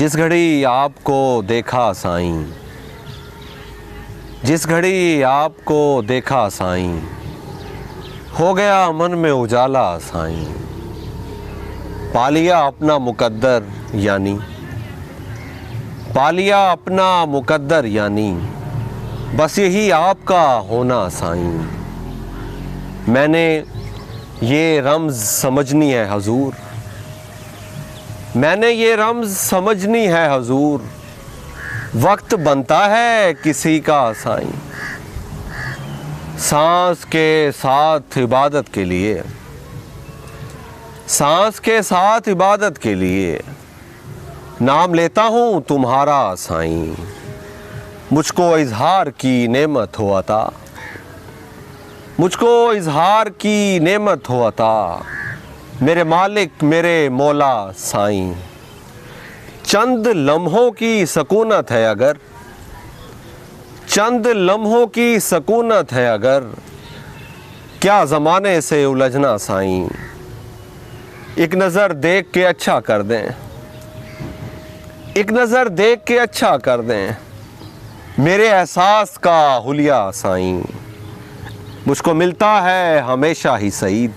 जिस घड़ी आपको देखा साईं, जिस घड़ी आपको देखा साईं, हो गया मन में उजाला साईं। पा लिया अपना मुकद्दर यानी, पा लिया अपना मुकद्दर यानी, बस यही आपका होना साईं। मैंने ये रम्ज़ समझनी है हजूर, मैंने ये रम्ज़ समझनी है हजूर। वक्त बनता है किसी का साईं, सांस के साथ इबादत के लिए, सांस के साथ इबादत के लिए नाम लेता हूँ तुम्हारा साईं। मुझको इजहार की नेमत हो अता, मुझको इजहार की नेमत हो अता, मेरे मालिक मेरे मौला साईं। चंद लम्हों की सकूनत है अगर, चंद लम्हों की सकूनत है अगर, क्या ज़माने से उलझना साईं। एक नज़र देख के अच्छा कर दें, एक नज़र देख के अच्छा कर दें, मेरे एहसास का हुलिया साईं। मुझको मिलता है हमेशा ही सईद,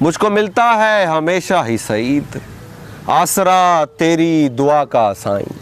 मुझको मिलता है हमेशा ही सईद, आसरा तेरी दुआ का साईं।